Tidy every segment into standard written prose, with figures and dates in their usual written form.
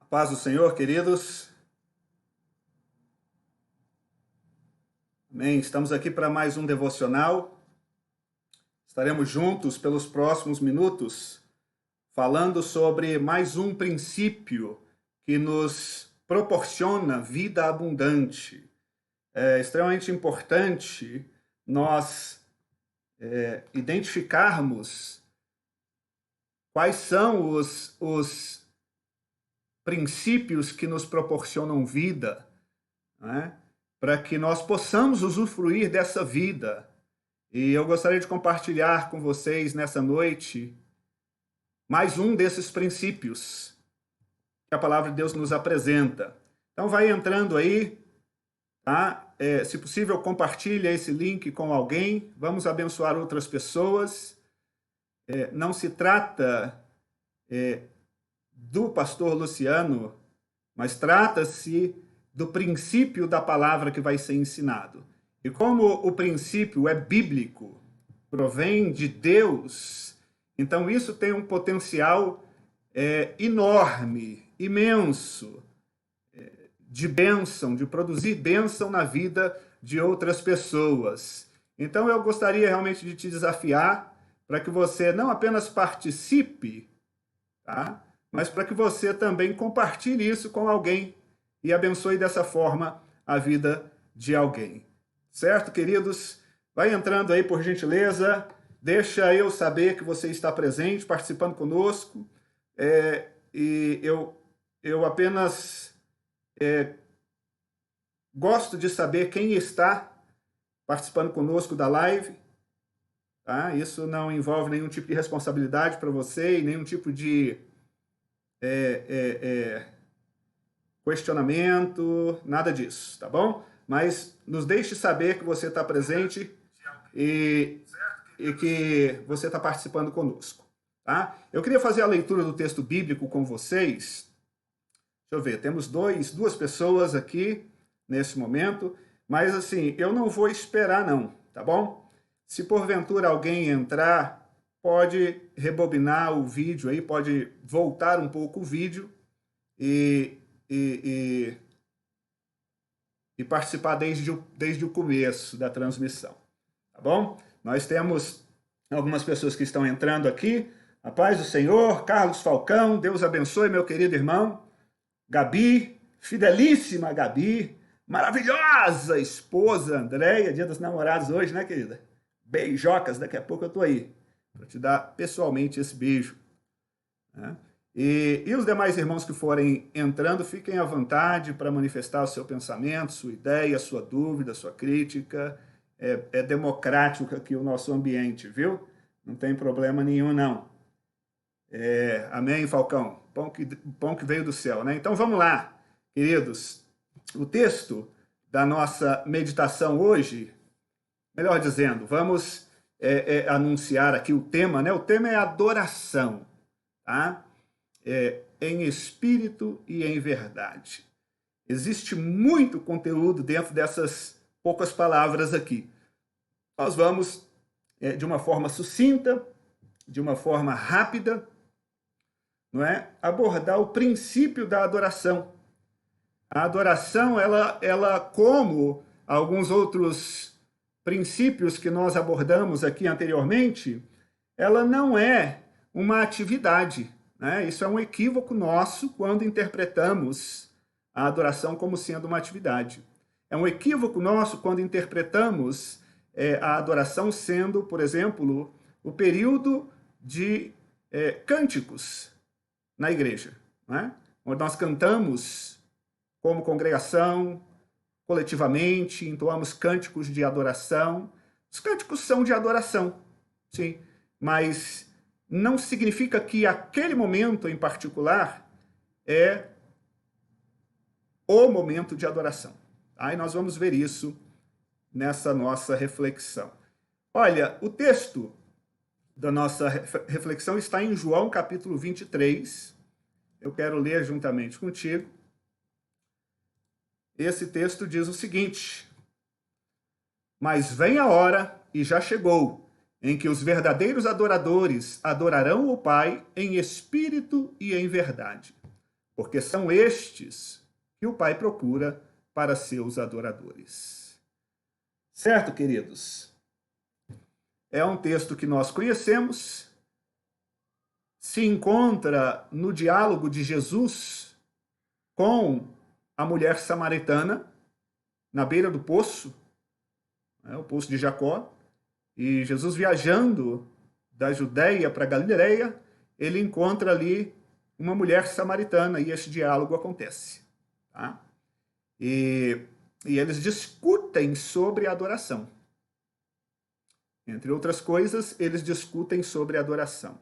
Paz do Senhor, queridos. Amém. Estamos aqui para mais um devocional. Estaremos juntos pelos próximos minutos, falando sobre mais um princípio que nos proporciona vida abundante. É extremamente importante nós identificarmos quais são os princípios que nos proporcionam vida, né? Para que nós possamos usufruir dessa vida. E eu gostaria de compartilhar com vocês nessa noite mais um desses princípios que a palavra de Deus nos apresenta. Então vai entrando aí, tá? Se possível, compartilha esse link com alguém. Vamos abençoar outras pessoas. Não se trata do pastor Luciano, mas trata-se do princípio da palavra que vai ser ensinado. E como o princípio é bíblico, provém de Deus, então isso tem um potencial enorme, imenso, de bênção, de produzir bênção na vida de outras pessoas. Então eu gostaria realmente de te desafiar para que você não apenas participe, tá? Mas para que você também compartilhe isso com alguém e abençoe dessa forma a vida de alguém. Certo, queridos? Vai entrando aí, por gentileza. Deixa eu saber que você está presente, participando conosco. E eu apenas gosto de saber quem está participando conosco da live. Tá? Isso não envolve nenhum tipo de responsabilidade para você e nenhum tipo de questionamento, nada disso, tá bom? Mas nos deixe saber que você está presente e que você está participando conosco, tá? Eu queria fazer a leitura do texto bíblico com vocês. Deixa eu ver, temos duas pessoas aqui nesse momento, mas assim, eu não vou esperar não, tá bom? Se porventura alguém entrar, pode rebobinar o vídeo aí, pode voltar um pouco o vídeo e participar desde o começo da transmissão, tá bom? Nós temos algumas pessoas que estão entrando aqui. A paz do Senhor, Carlos Falcão, Deus abençoe, meu querido irmão. Gabi, fidelíssima Gabi, maravilhosa esposa Andréia, dia dos namorados hoje, né, querida? Beijocas, daqui a pouco eu tô aí para te dar pessoalmente esse beijo, né? E os demais irmãos que forem entrando, fiquem à vontade para manifestar o seu pensamento, sua ideia, sua dúvida, sua crítica. É democrático aqui o nosso ambiente, viu? Não tem problema nenhum, não. Amém, Falcão? Pão que veio do céu, né? Então vamos lá, queridos. O texto da nossa meditação hoje, melhor dizendo, vamos anunciar aqui o tema, né? O tema é adoração, tá? Em espírito e em verdade. Existe muito conteúdo dentro dessas poucas palavras aqui. Nós vamos, de uma forma sucinta, de uma forma rápida, não é, abordar o princípio da adoração. A adoração, ela como alguns outros princípios que nós abordamos aqui anteriormente, ela não é uma atividade, né? Isso é um equívoco nosso quando interpretamos a adoração como sendo uma atividade. É um equívoco nosso quando interpretamos a adoração sendo, por exemplo, o período de cânticos na igreja, né? Onde nós cantamos como congregação, coletivamente, entoamos cânticos de adoração. Os cânticos são de adoração, sim, mas não significa que aquele momento em particular é o momento de adoração. Aí nós vamos ver isso nessa nossa reflexão. Olha, o texto da nossa reflexão está em João capítulo 23. Eu quero ler juntamente contigo. Esse texto diz o seguinte: mas vem a hora, e já chegou, em que os verdadeiros adoradores adorarão o Pai em espírito e em verdade, porque são estes que o Pai procura para seus adoradores. Certo, queridos? É um texto que nós conhecemos, se encontra no diálogo de Jesus com a mulher samaritana, na beira do poço, o poço de Jacó, e Jesus viajando da Judéia para Galileia, ele encontra ali uma mulher samaritana e esse diálogo acontece. Tá? E eles discutem sobre a adoração. Entre outras coisas, eles discutem sobre a adoração.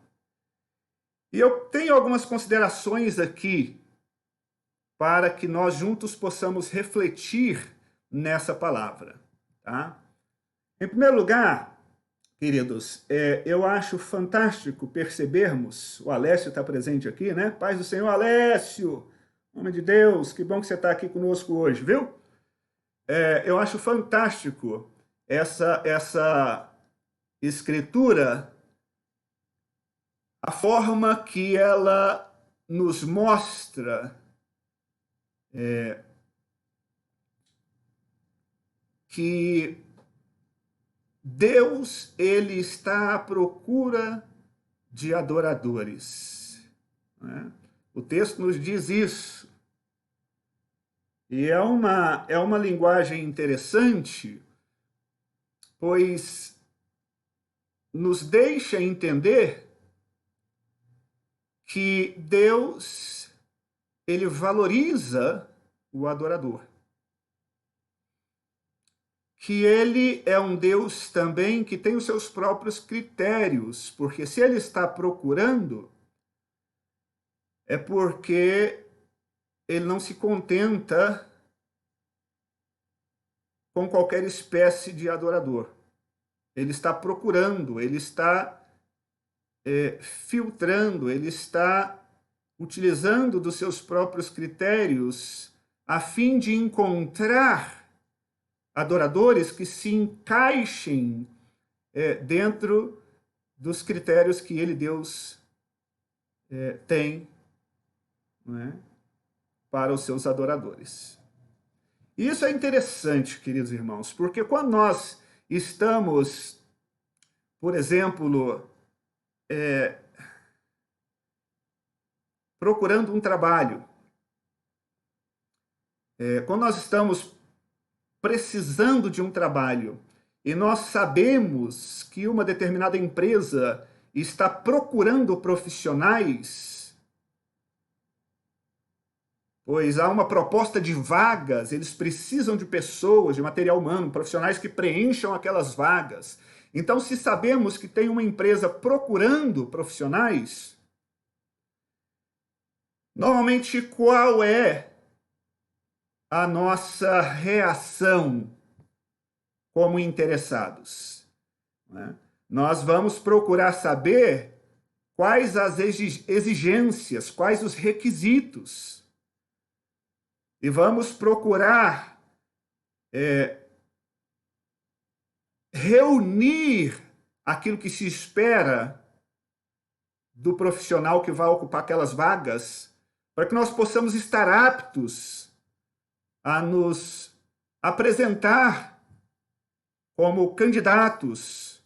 E eu tenho algumas considerações aqui para que nós juntos possamos refletir nessa palavra. Tá? Em primeiro lugar, queridos, eu acho fantástico percebermos, o Alessio está presente aqui, né? Paz do Senhor, Alessio, homem de Deus, que bom que você está aqui conosco hoje, viu? Eu acho fantástico essa escritura, a forma que ela nos mostra que Deus, ele está à procura de adoradores. Né? O texto nos diz isso. E é uma linguagem interessante, pois nos deixa entender que Deus, ele valoriza o adorador. Que ele é um Deus também que tem os seus próprios critérios, porque se ele está procurando, é porque ele não se contenta com qualquer espécie de adorador. Ele está procurando, ele está filtrando, ele está utilizando dos seus próprios critérios a fim de encontrar adoradores que se encaixem dentro dos critérios que ele, Deus, tem, né, para os seus adoradores. E isso é interessante, queridos irmãos, porque quando nós estamos, por exemplo, procurando um trabalho, quando nós estamos precisando de um trabalho e nós sabemos que uma determinada empresa está procurando profissionais, pois há uma proposta de vagas, eles precisam de pessoas, de material humano, profissionais que preencham aquelas vagas. Então, se sabemos que tem uma empresa procurando profissionais, normalmente qual é a nossa reação como interessados? Né? Nós vamos procurar saber quais as exigências, quais os requisitos. E vamos procurar reunir aquilo que se espera do profissional que vai ocupar aquelas vagas, para que nós possamos estar aptos a nos apresentar como candidatos.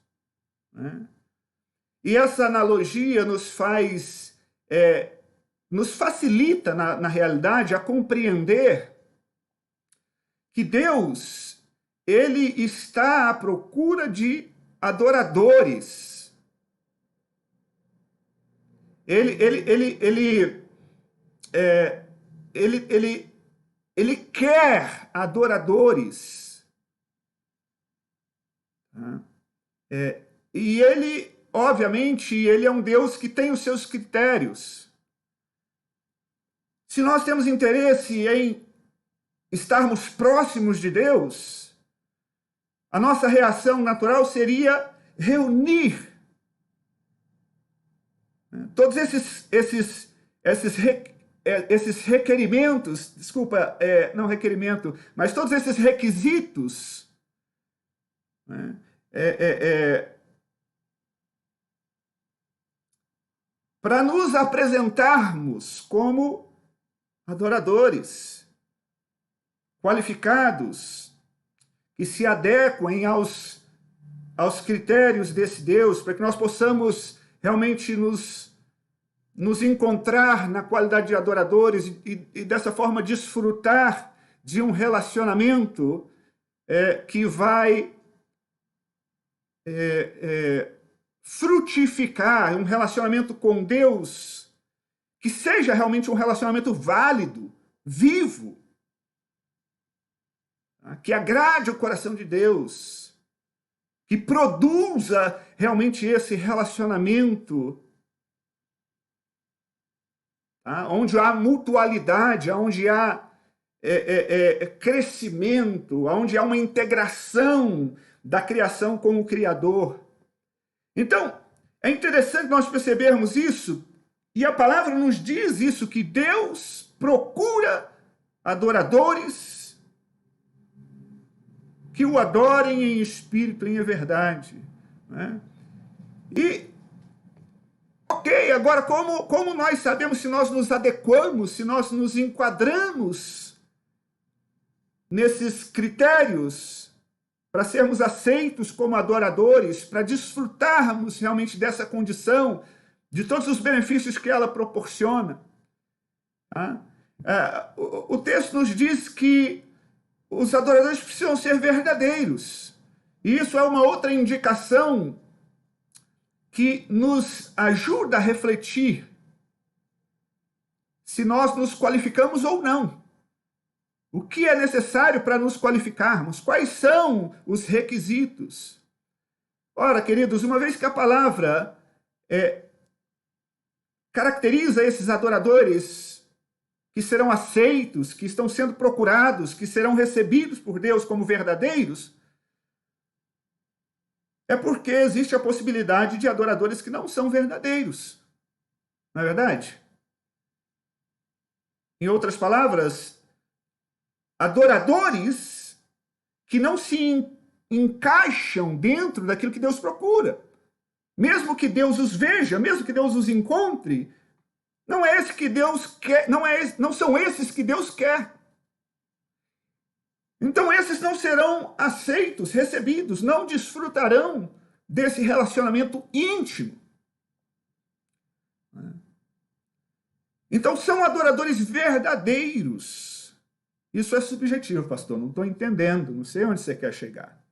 Né? E essa analogia nos facilita, na realidade, a compreender que Deus, ele está à procura de adoradores. Ele quer adoradores. E ele, obviamente, ele é um Deus que tem os seus critérios. Se nós temos interesse em estarmos próximos de Deus, a nossa reação natural seria reunir todos esses requerimentos, desculpa, não requerimento, mas todos esses requisitos, né, para nos apresentarmos como adoradores qualificados que se adequem aos critérios desse Deus, para que nós possamos realmente nos encontrar na qualidade de adoradores e dessa forma desfrutar de um relacionamento que vai frutificar, um relacionamento com Deus que seja realmente um relacionamento válido, vivo, que agrade o coração de Deus, que produza realmente esse relacionamento, onde há mutualidade, onde há crescimento, onde há uma integração da criação com o Criador. Então, é interessante nós percebermos isso, e a palavra nos diz isso, que Deus procura adoradores que o adorem em espírito e em verdade. Né? E, ok, agora como nós sabemos se nós nos adequamos, se nós nos enquadramos nesses critérios para sermos aceitos como adoradores, para desfrutarmos realmente dessa condição, de todos os benefícios que ela proporciona? O texto nos diz que os adoradores precisam ser verdadeiros. E isso é uma outra indicação que nos ajuda a refletir se nós nos qualificamos ou não. O que é necessário para nos qualificarmos? Quais são os requisitos? Ora, queridos, uma vez que a palavra caracteriza esses adoradores que serão aceitos, que estão sendo procurados, que serão recebidos por Deus como verdadeiros, é porque existe a possibilidade de adoradores que não são verdadeiros. Não é verdade? Em outras palavras, adoradores que não se encaixam dentro daquilo que Deus procura. Mesmo que Deus os veja, mesmo que Deus os encontre, não é esse que Deus quer, não são esses que Deus quer. Então esses não serão aceitos, recebidos, não desfrutarão desse relacionamento íntimo. Então são adoradores verdadeiros. Isso é subjetivo, pastor, não estou entendendo, não sei onde você quer chegar.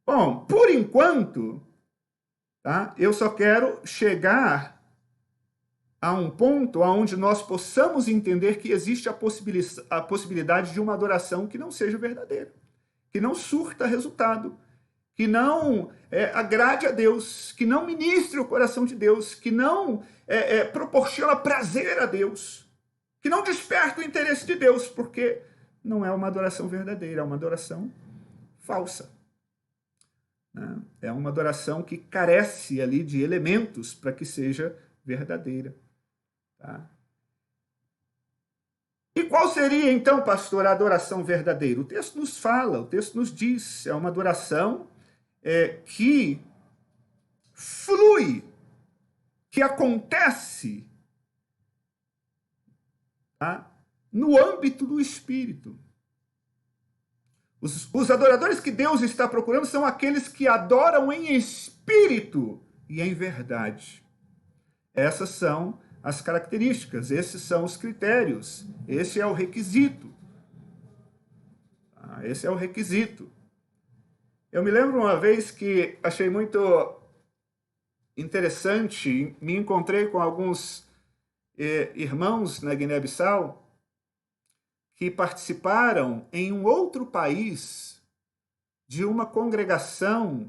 Bom, por enquanto, eu só quero chegar a um ponto onde nós possamos entender que existe a possibilidade de uma adoração que não seja verdadeira, que não surta resultado, que não agrade a Deus, que não ministre o coração de Deus, que não proporciona prazer a Deus, que não desperta o interesse de Deus, porque não é uma adoração verdadeira, é uma adoração falsa. É uma adoração que carece ali de elementos para que seja verdadeira. E qual seria, então, pastor, a adoração verdadeira? O texto nos fala, o texto nos diz, é uma adoração que flui, que acontece no âmbito do Espírito. Os adoradores que Deus está procurando são aqueles que adoram em espírito e em verdade. Essas são as características, esses são os critérios, esse é o requisito. Esse é o requisito. Eu me lembro uma vez que achei muito interessante, me encontrei com alguns irmãos na Guiné-Bissau que participaram em um outro país de uma congregação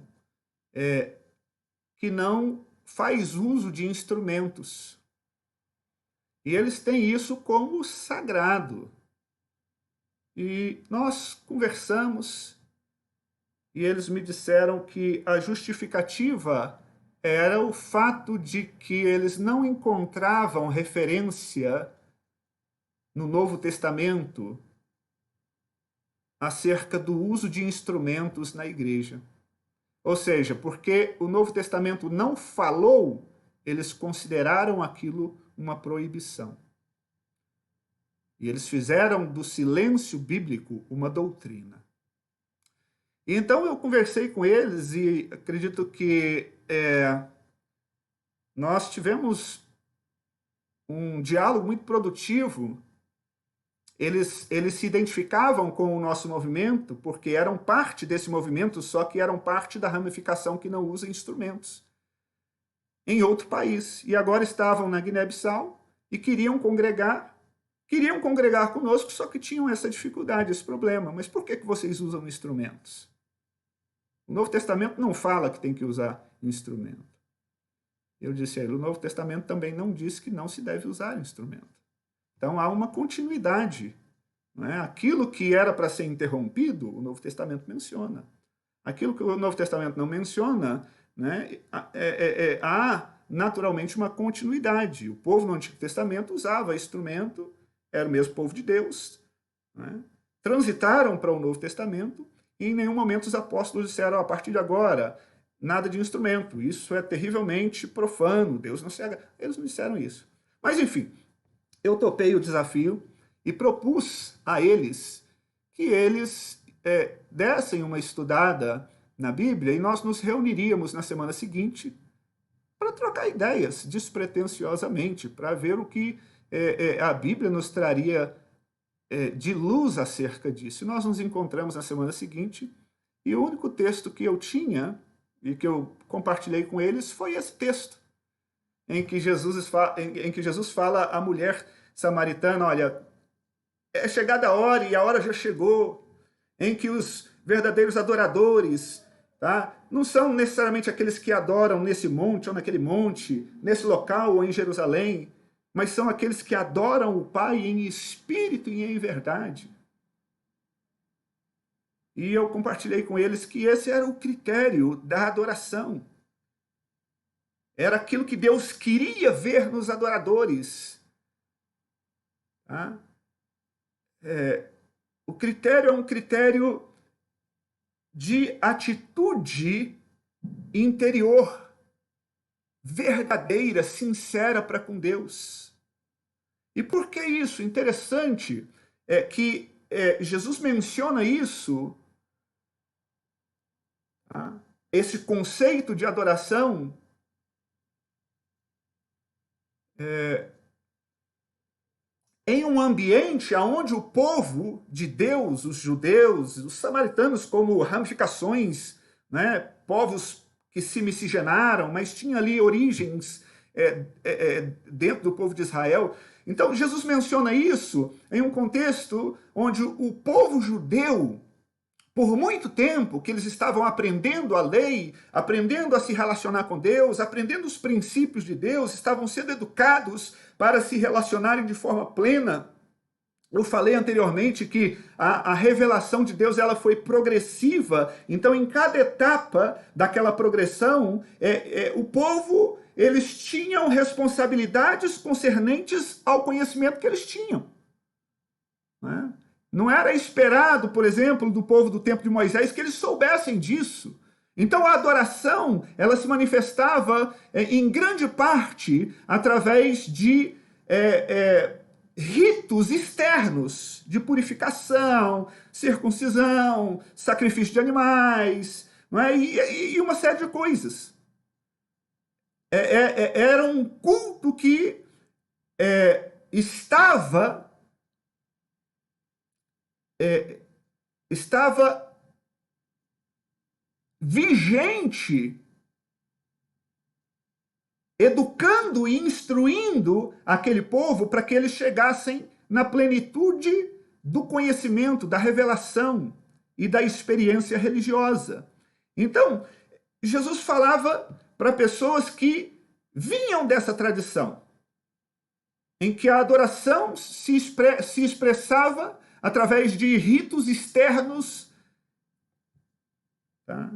que não faz uso de instrumentos. E eles têm isso como sagrado. E nós conversamos e eles me disseram que a justificativa era o fato de que eles não encontravam referência no Novo Testamento acerca do uso de instrumentos na igreja. Ou seja, porque o Novo Testamento não falou, eles consideraram aquilo uma proibição. E eles fizeram do silêncio bíblico uma doutrina. E então eu conversei com eles e acredito que nós tivemos um diálogo muito produtivo. Eles se identificavam com o nosso movimento porque eram parte desse movimento, só que eram parte da ramificação que não usa instrumentos em outro país. E agora estavam na Guiné-Bissau e queriam congregar conosco, só que tinham essa dificuldade, esse problema. Mas por que vocês usam instrumentos? O Novo Testamento não fala que tem que usar instrumento. Eu disse a ele, o Novo Testamento também não diz que não se deve usar instrumento. Então há uma continuidade. Não é? Aquilo que era para ser interrompido, o Novo Testamento menciona. Aquilo que o Novo Testamento não menciona, né, há naturalmente uma continuidade. O povo no Antigo Testamento usava instrumento, era o mesmo povo de Deus. Né? Transitaram para o Novo Testamento e em nenhum momento os apóstolos disseram, a partir de agora, nada de instrumento. Isso é terrivelmente profano. Deus não se agrada. Eles não disseram isso. Mas, enfim, eu topei o desafio e propus a eles que eles dessem uma estudada na Bíblia e nós nos reuniríamos na semana seguinte para trocar ideias despretensiosamente, para ver o que a Bíblia nos traria de luz acerca disso. E nós nos encontramos na semana seguinte e o único texto que eu tinha e que eu compartilhei com eles foi esse texto, em que Jesus fala à mulher samaritana, olha, é chegada a hora e a hora já chegou, em que os verdadeiros adoradores, tá, não são necessariamente aqueles que adoram nesse monte ou naquele monte, nesse local ou em Jerusalém, mas são aqueles que adoram o Pai em espírito e em verdade. E eu compartilhei com eles que esse era o critério da adoração. Era aquilo que Deus queria ver nos adoradores. Tá? O critério é um critério de atitude interior, verdadeira, sincera para com Deus. E por que isso? Interessante é que Jesus menciona isso, tá? Esse conceito de adoração em um ambiente onde o povo de Deus, os judeus, os samaritanos como ramificações, né, povos que se miscigenaram, mas tinha ali origens dentro do povo de Israel. Então Jesus menciona isso em um contexto onde o povo judeu, por muito tempo que eles estavam aprendendo a lei, aprendendo a se relacionar com Deus, aprendendo os princípios de Deus, estavam sendo educados para se relacionarem de forma plena. Eu falei anteriormente que a revelação de Deus ela foi progressiva, então em cada etapa daquela progressão, o povo, eles tinham responsabilidades concernentes ao conhecimento que eles tinham. Né? Não era esperado, por exemplo, do povo do tempo de Moisés que eles soubessem disso. Então a adoração, ela se manifestava em grande parte através de ritos externos de purificação, circuncisão, sacrifício de animais, não é? E uma série de coisas. Era um culto que estava vigente, educando e instruindo aquele povo para que eles chegassem na plenitude do conhecimento, da revelação e da experiência religiosa. Então, Jesus falava para pessoas que vinham dessa tradição, em que a adoração se expressava através de ritos externos, tá?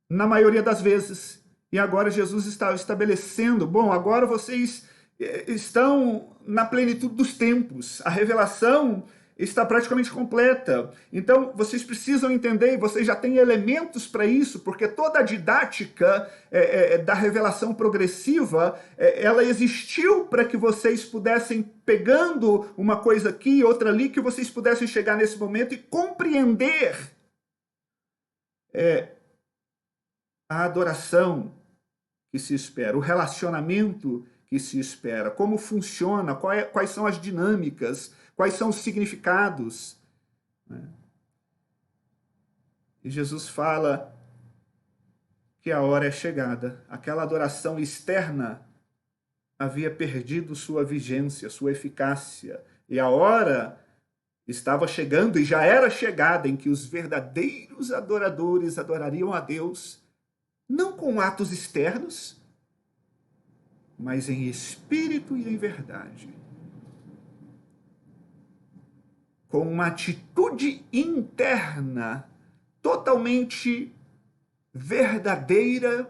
Na maioria das vezes. E agora Jesus está estabelecendo, bom, agora vocês estão na plenitude dos tempos. A revelação, está praticamente completa. Então, vocês precisam entender, e vocês já têm elementos para isso, porque toda a didática da revelação progressiva, ela existiu para que vocês pudessem, pegando uma coisa aqui e outra ali, que vocês pudessem chegar nesse momento e compreender a adoração que se espera, o relacionamento que se espera, como funciona, quais são as dinâmicas, quais são os significados. E Jesus fala que a hora é chegada. Aquela adoração externa havia perdido sua vigência, sua eficácia. E a hora estava chegando, e já era chegada, em que os verdadeiros adoradores adorariam a Deus, não com atos externos, mas em espírito e em verdade. Com uma atitude interna totalmente verdadeira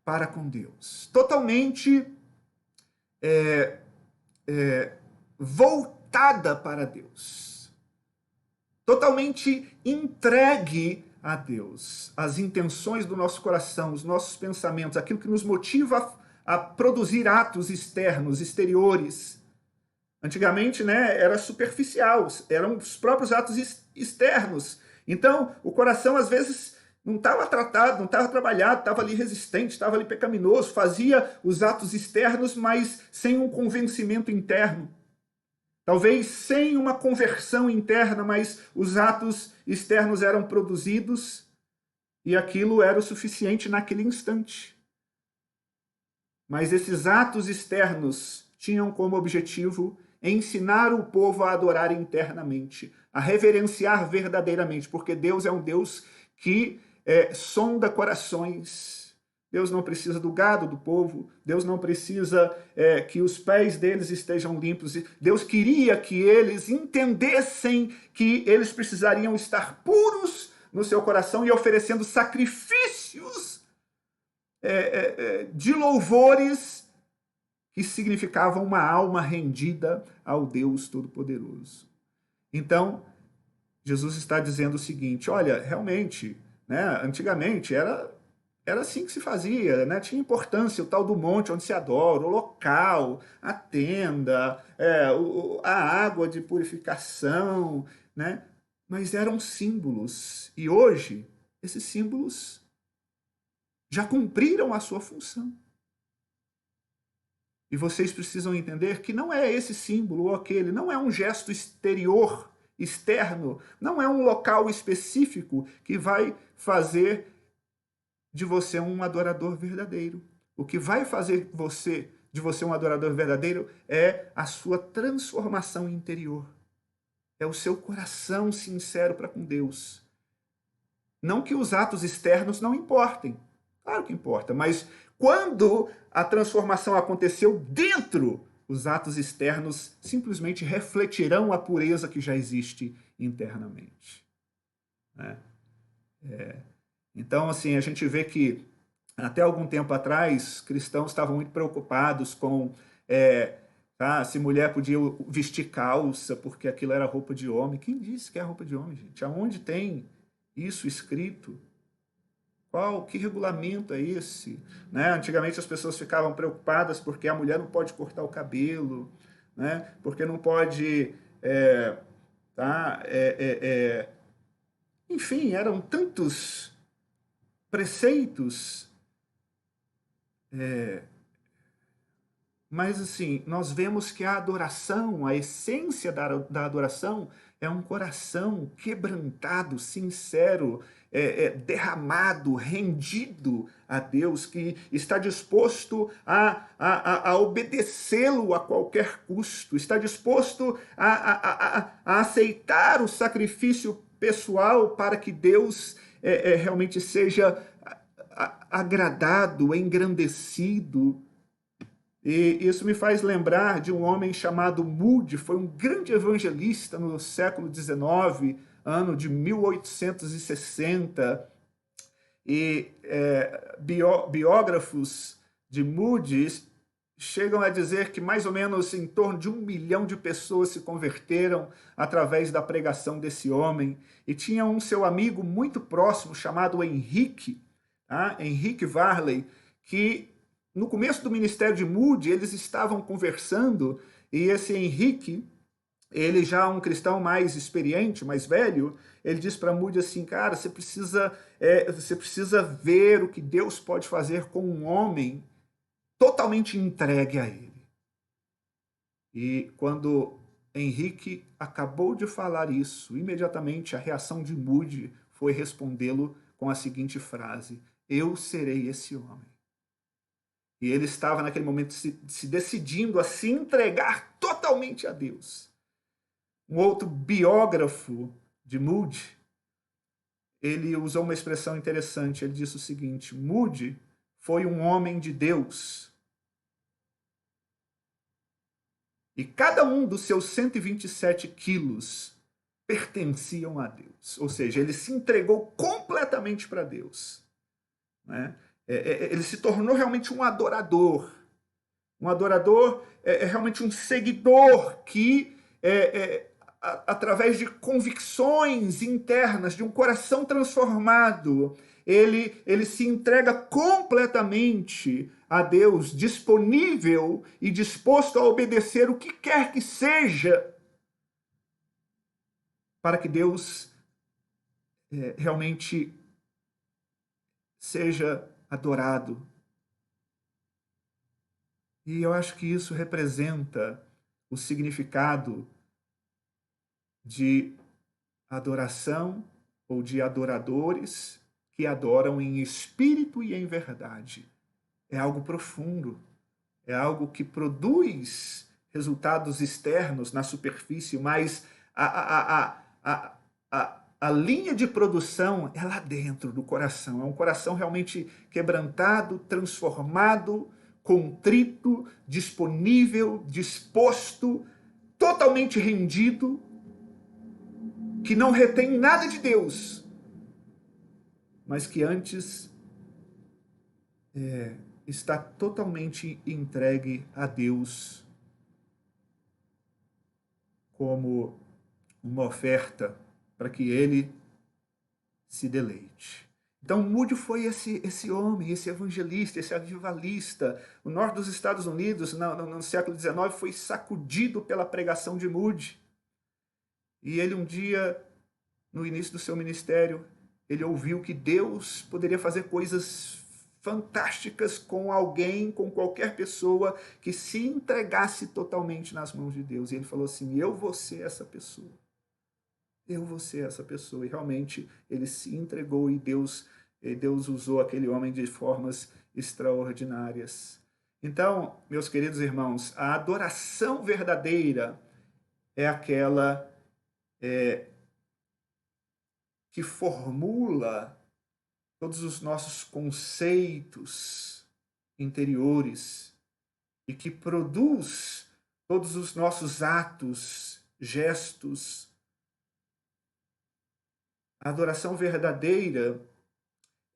para com Deus. Totalmente voltada para Deus. Totalmente entregue a Deus. As intenções do nosso coração, os nossos pensamentos, aquilo que nos motiva a produzir atos externos, exteriores. Antigamente, era superficial, eram os próprios atos externos. Então, o coração, às vezes, não estava tratado, não estava trabalhado, estava ali resistente, estava ali pecaminoso, fazia os atos externos, mas sem um convencimento interno. Talvez sem uma conversão interna, mas os atos externos eram produzidos e aquilo era o suficiente naquele instante. Mas esses atos externos tinham como objetivo ensinar o povo a adorar internamente, a reverenciar verdadeiramente, porque Deus é um Deus que sonda corações. Deus não precisa do gado do povo, Deus não precisa que os pés deles estejam limpos. Deus queria que eles entendessem que eles precisariam estar puros no seu coração e oferecendo sacrifícios de louvores que significavam uma alma rendida ao Deus Todo-Poderoso. Então, Jesus está dizendo o seguinte, olha, realmente, antigamente era assim que se fazia, tinha importância o tal do monte onde se adora, o local, a tenda, a água de purificação, mas eram símbolos. E hoje, esses símbolos já cumpriram a sua função. E vocês precisam entender que não é esse símbolo ou aquele, não é um gesto exterior, externo, não é um local específico que vai fazer de você um adorador verdadeiro. O que vai fazer de você um adorador verdadeiro é a sua transformação interior. É o seu coração sincero para com Deus. Não que os atos externos não importem. Claro que importa, mas quando a transformação aconteceu dentro, os atos externos simplesmente refletirão a pureza que já existe internamente. Então, assim, a gente vê que até algum tempo atrás, cristãos estavam muito preocupados com se mulher podia vestir calça porque aquilo era roupa de homem. Quem disse que é roupa de homem, gente? Aonde tem isso escrito? Que regulamento é esse? Antigamente as pessoas ficavam preocupadas porque a mulher não pode cortar o cabelo, porque não pode... Enfim, eram tantos preceitos. Mas, assim, nós vemos que a adoração, a essência da adoração é um coração quebrantado, sincero, derramado, rendido a Deus, que está disposto a obedecê-lo a qualquer custo, está disposto a aceitar o sacrifício pessoal para que Deus realmente seja agradado, engrandecido. E isso me faz lembrar de um homem chamado Moody, foi um grande evangelista no século XIX, ano de 1860, e biógrafos de Moody chegam a dizer que mais ou menos em torno de 1 milhão de pessoas se converteram através da pregação desse homem. E tinha um seu amigo muito próximo chamado Henrique, tá? Henrique Varley, que no começo do ministério de Moody eles estavam conversando, e esse Henrique, ele já um cristão mais experiente, mais velho, ele diz para Moody assim, cara, você precisa ver o que Deus pode fazer com um homem totalmente entregue a ele. E quando Henrique acabou de falar isso, imediatamente a reação de Moody foi respondê-lo com a seguinte frase: eu serei esse homem. E ele estava naquele momento se decidindo a se entregar totalmente a Deus. Um outro biógrafo de Moody, ele usou uma expressão interessante. Ele disse o seguinte: Moody foi um homem de Deus. E cada um dos seus 127 quilos pertenciam a Deus. Ou seja, ele se entregou completamente para Deus. Né? Ele se tornou realmente um adorador. Um adorador é realmente um seguidor que, através de convicções internas, de um coração transformado, ele se entrega completamente a Deus, disponível e disposto a obedecer o que quer que seja, para que Deus realmente seja adorado. E eu acho que isso representa o significado de adoração ou de adoradores que adoram em espírito e em verdade. É algo profundo, é algo que produz resultados externos na superfície, mas a linha de produção é lá dentro do coração. É um coração realmente quebrantado, transformado, contrito, disponível, disposto, totalmente rendido, que não retém nada de Deus, mas que antes está totalmente entregue a Deus como uma oferta para que ele se deleite. Então, Moody foi esse homem, esse evangelista, esse avivalista. O norte dos Estados Unidos, no século XIX, foi sacudido pela pregação de Moody. E ele um dia, no início do seu ministério, ele ouviu que Deus poderia fazer coisas fantásticas com alguém, com qualquer pessoa que se entregasse totalmente nas mãos de Deus. E ele falou assim: eu vou ser essa pessoa. Eu vou ser essa pessoa. E realmente ele se entregou e Deus usou aquele homem de formas extraordinárias. Então, meus queridos irmãos, a adoração verdadeira é aquela que formula todos os nossos conceitos interiores e que produz todos os nossos atos, gestos. A adoração verdadeira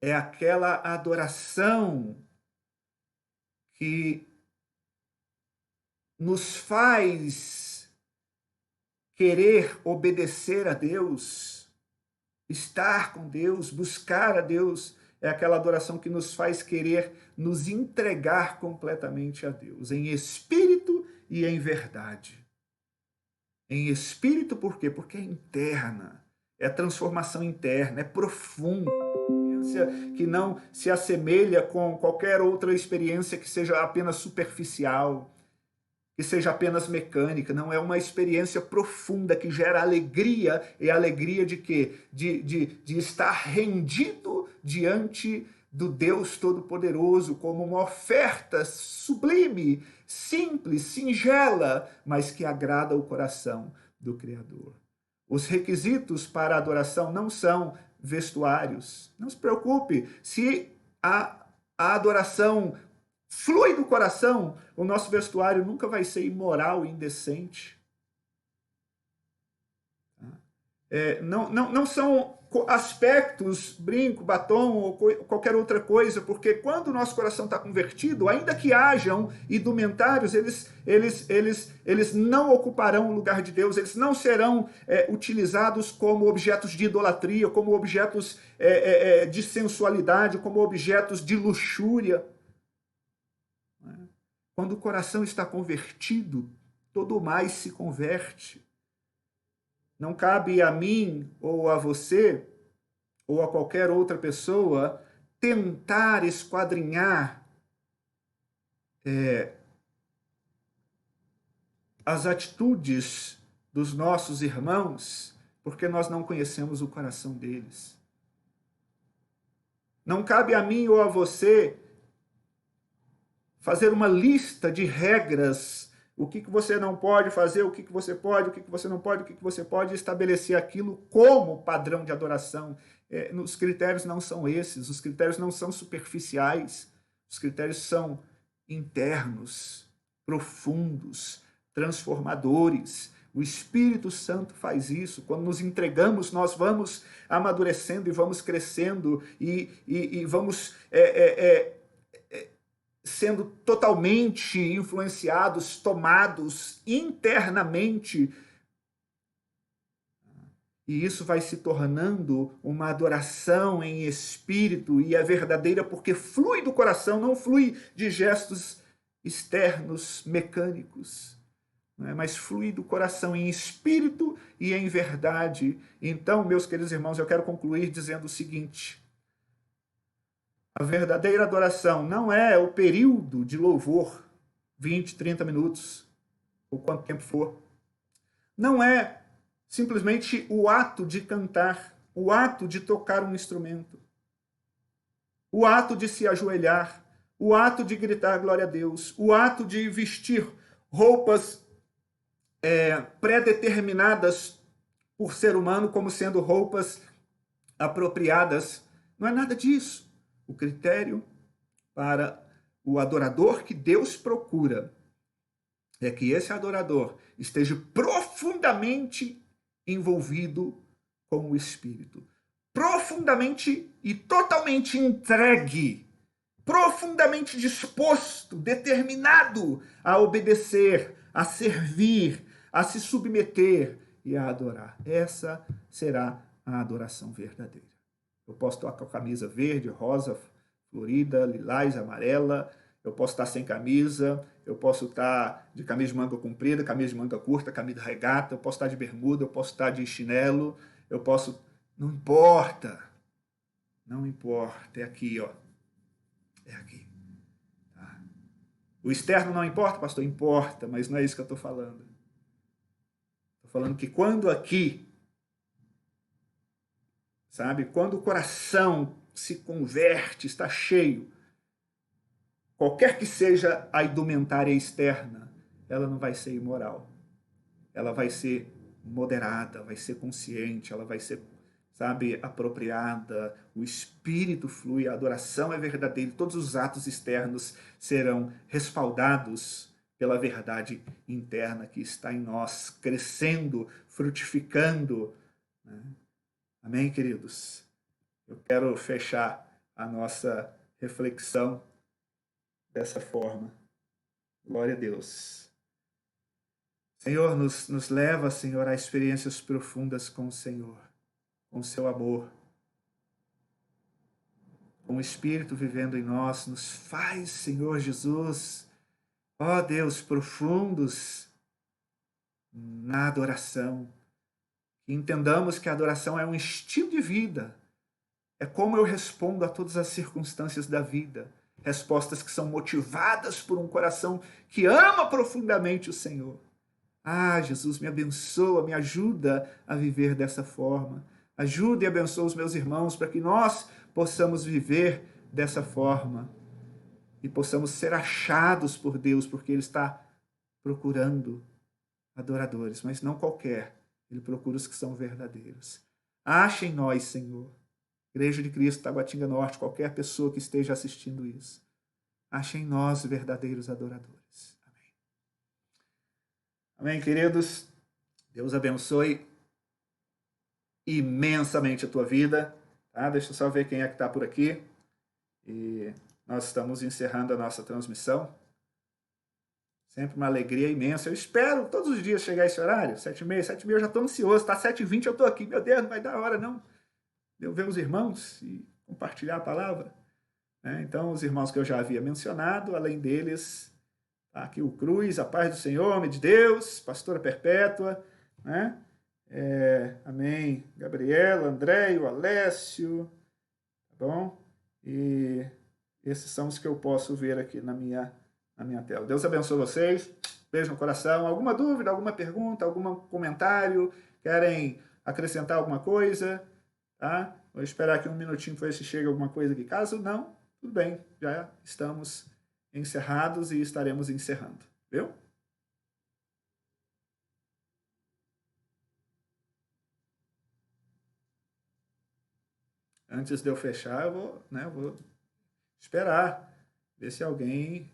é aquela adoração que nos faz querer obedecer a Deus, estar com Deus, buscar a Deus. É aquela adoração que nos faz querer nos entregar completamente a Deus, em espírito e em verdade. Em espírito, por quê? Porque é interna, é transformação interna, é profunda, que não se assemelha com qualquer outra experiência que seja apenas superficial, que seja apenas mecânica. Não, é uma experiência profunda que gera alegria. E alegria de quê? De estar rendido diante do Deus Todo-Poderoso como uma oferta sublime, simples, singela, mas que agrada o coração do Criador. Os requisitos para a adoração não são vestuários. Não se preocupe, se a adoração flui do coração, o nosso vestuário nunca vai ser imoral e indecente. Não são aspectos, brinco, batom ou qualquer outra coisa, porque quando o nosso coração está convertido, ainda que hajam indumentários, eles não ocuparão o lugar de Deus, eles não serão utilizados como objetos de idolatria, como objetos de sensualidade, como objetos de luxúria. Quando o coração está convertido, todo o mais se converte. Não cabe a mim ou a você ou a qualquer outra pessoa tentar esquadrinhar as atitudes dos nossos irmãos, porque nós não conhecemos o coração deles. Não cabe a mim ou a você fazer uma lista de regras, o que você não pode fazer, o que você pode, o que você não pode, o que você pode, estabelecer aquilo como padrão de adoração. Os critérios não são esses, os critérios não são superficiais, os critérios são internos, profundos, transformadores. O Espírito Santo faz isso. Quando nos entregamos, nós vamos amadurecendo e vamos crescendo e vamos sendo totalmente influenciados, tomados internamente. E isso vai se tornando uma adoração em espírito, e é verdadeira porque flui do coração, não flui de gestos externos, mecânicos, mas flui do coração em espírito e em verdade. Então, meus queridos irmãos, eu quero concluir dizendo o seguinte: a verdadeira adoração não é o período de louvor, 20, 30 minutos, ou quanto tempo for. Não é simplesmente o ato de cantar, o ato de tocar um instrumento, o ato de se ajoelhar, o ato de gritar glória a Deus, o ato de vestir roupas pré-determinadas por ser humano como sendo roupas apropriadas. Não é nada disso. O critério para o adorador que Deus procura é que esse adorador esteja profundamente envolvido com o Espírito, profundamente e totalmente entregue, profundamente disposto, determinado a obedecer, a servir, a se submeter e a adorar. Essa será a adoração verdadeira. Eu posso estar com a camisa verde, rosa, florida, lilás, amarela. Eu posso estar sem camisa. Eu posso estar de camisa de manga comprida, camisa de manga curta, camisa de regata. Eu posso estar de bermuda, eu posso estar de chinelo. Eu posso... Não importa. Não importa. É aqui, ó. É aqui. Tá? O externo não importa, pastor? Importa, mas não é isso que eu estou falando. Estou falando que quando aqui... Sabe? Quando o coração se converte, está cheio, qualquer que seja a indumentária externa, ela não vai ser imoral. Ela vai ser moderada, vai ser consciente, ela vai ser, sabe, apropriada. O espírito flui, a adoração é verdadeira, todos os atos externos serão respaldados pela verdade interna que está em nós, crescendo, frutificando, né? Amém, queridos? Eu quero fechar a nossa reflexão dessa forma. Glória a Deus. Senhor, nos leva, Senhor, a experiências profundas com o Senhor, com o seu amor, com o Espírito vivendo em nós. Nos faz, Senhor Jesus, ó Deus, profundos na adoração. Que entendamos que a adoração é um estilo de vida. É como eu respondo a todas as circunstâncias da vida. Respostas que são motivadas por um coração que ama profundamente o Senhor. Ah, Jesus, me abençoa, me ajuda a viver dessa forma. Ajuda e abençoa os meus irmãos para que nós possamos viver dessa forma e possamos ser achados por Deus, porque Ele está procurando adoradores, mas não qualquer. Ele procura os que são verdadeiros. Ache em nós, Senhor, Igreja de Cristo, Taguatinga Norte, qualquer pessoa que esteja assistindo isso, ache em nós verdadeiros adoradores. Amém. Amém, queridos. Deus abençoe. imensamente a tua vida. Tá? Deixa eu só ver quem é que está por aqui. E nós estamos encerrando a nossa transmissão. Sempre uma alegria imensa. Eu espero todos os dias chegar a esse horário, 7h30. 7h30 eu já estou ansioso, tá 7h20 eu estou aqui. Meu Deus, não vai dar hora não. De eu ver os irmãos e compartilhar a palavra. Então, os irmãos que eu já havia mencionado, além deles, tá aqui o Cruz, a paz do Senhor, homem de Deus, pastora perpétua, né? Amém. Gabriela, André, o Alessio, tá bom? E esses são os que eu posso ver aqui na minha tela. Deus abençoe vocês. Beijo no coração. Alguma dúvida, alguma pergunta, algum comentário? Querem acrescentar alguma coisa? Tá? Vou esperar aqui um minutinho para ver se chega alguma coisa aqui. Caso não, tudo bem. Já estamos encerrados e estaremos encerrando. Viu? Antes de eu fechar, eu vou esperar ver se alguém